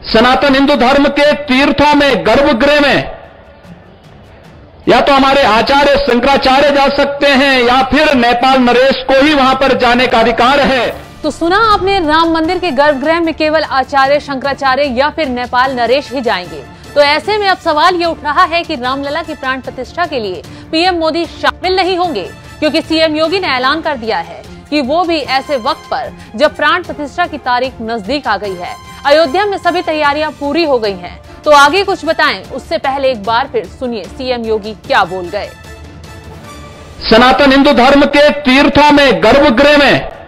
सनातन हिंदू धर्म के तीर्थों में, गर्भगृह में या तो हमारे आचार्य शंकराचार्य जा सकते हैं या फिर नेपाल नरेश को ही वहां पर जाने का अधिकार है। तो सुना आपने, राम मंदिर के गर्भगृह में केवल आचार्य शंकराचार्य या फिर नेपाल नरेश ही जाएंगे। तो ऐसे में अब सवाल ये उठ रहा है कि रामलला की प्राण प्रतिष्ठा के लिए पीएम मोदी शामिल नहीं होंगे, क्योंकि सीएम योगी ने ऐलान कर दिया है कि वो भी ऐसे वक्त पर जब प्राण प्रतिष्ठा की तारीख नजदीक आ गई है। अयोध्या में सभी तैयारियां पूरी हो गई हैं। तो आगे कुछ बताएं, उससे पहले एक बार फिर सुनिए सीएम योगी क्या बोल गए। सनातन हिंदू धर्म के तीर्थों में, गर्भगृह में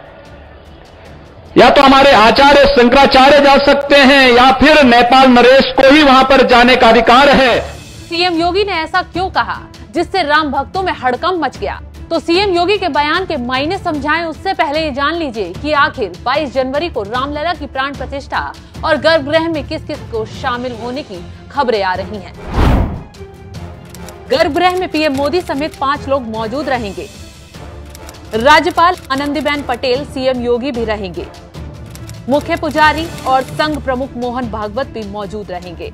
या तो हमारे आचार्य शंकराचार्य जा सकते हैं या फिर नेपाल नरेश को ही वहां पर जाने का अधिकार है। सीएम योगी ने ऐसा क्यों कहा जिससे राम भक्तों में हड़कंप मच गया? तो सीएम योगी के बयान के मायने समझाएं, उससे पहले ये जान लीजिए कि आखिर 22 जनवरी को रामलला की प्राण प्रतिष्ठा और गर्भगृह में किस किस को शामिल होने की खबरें आ रही हैं। गर्भगृह में पीएम मोदी समेत 5 लोग मौजूद रहेंगे। राज्यपाल आनंदीबेन पटेल, सीएम योगी भी रहेंगे। मुख्य पुजारी और संघ प्रमुख मोहन भागवत भी मौजूद रहेंगे।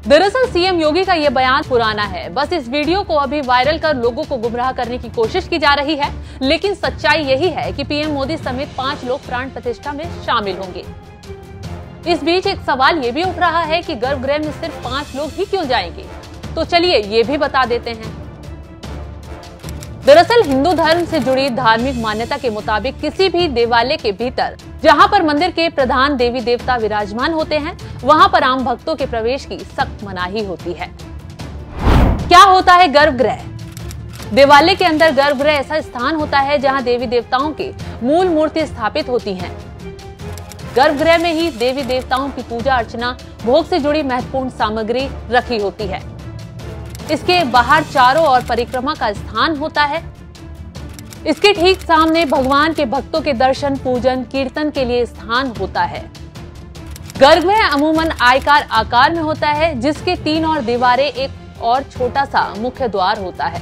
दरअसल सीएम योगी का यह बयान पुराना है, बस इस वीडियो को अभी वायरल कर लोगों को गुमराह करने की कोशिश की जा रही है। लेकिन सच्चाई यही है कि पीएम मोदी समेत 5 लोग प्राण प्रतिष्ठा में शामिल होंगे। इस बीच एक सवाल ये भी उठ रहा है कि गर्भगृह में सिर्फ 5 लोग ही क्यों जाएंगे? तो चलिए ये भी बता देते हैं। दरअसल हिंदू धर्म से जुड़ी धार्मिक मान्यता के मुताबिक किसी भी देवालय के भीतर जहां पर मंदिर के प्रधान देवी देवता विराजमान होते हैं, वहां पर आम भक्तों के प्रवेश की सख्त मनाही होती है। क्या होता है गर्भगृह? देवालय के अंदर गर्भगृह ऐसा स्थान होता है जहां देवी देवताओं की मूल मूर्ति स्थापित होती है। गर्भगृह में ही देवी देवताओं की पूजा अर्चना, भोग से जुड़ी महत्वपूर्ण सामग्री रखी होती है। इसके बाहर चारों ओर परिक्रमा का स्थान होता है। इसके ठीक सामने भगवान के भक्तों के दर्शन, पूजन, कीर्तन के लिए स्थान होता है। गर्भगृह अमूमन आयताकार आकार में होता है, जिसके 3 और दीवारें, एक और छोटा सा मुख्य द्वार होता है।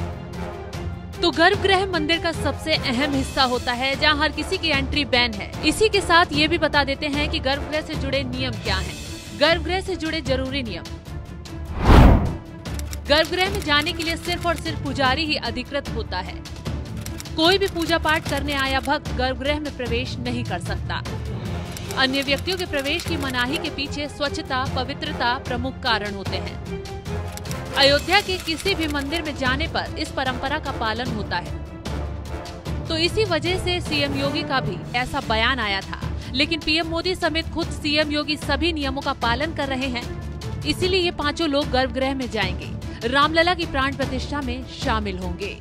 तो गर्भगृह मंदिर का सबसे अहम हिस्सा होता है, जहां हर किसी की एंट्री बैन है। इसी के साथ ये भी बता देते हैं कि गर्भगृह से जुड़े नियम क्या हैं। गर्भगृह से जुड़े जरूरी नियम। गर्भगृह में जाने के लिए सिर्फ और सिर्फ पुजारी ही अधिकृत होता है। कोई भी पूजा पाठ करने आया भक्त गर्भगृह में प्रवेश नहीं कर सकता। अन्य व्यक्तियों के प्रवेश की मनाही के पीछे स्वच्छता, पवित्रता प्रमुख कारण होते हैं। अयोध्या के किसी भी मंदिर में जाने पर इस परंपरा का पालन होता है। तो इसी वजह से सीएम योगी का भी ऐसा बयान आया था। लेकिन पीएम मोदी समेत खुद सीएम योगी सभी नियमों का पालन कर रहे हैं। इसीलिए ये 5 लोग गर्भगृह में जाएंगे, रामलला की प्राण प्रतिष्ठा में शामिल होंगे।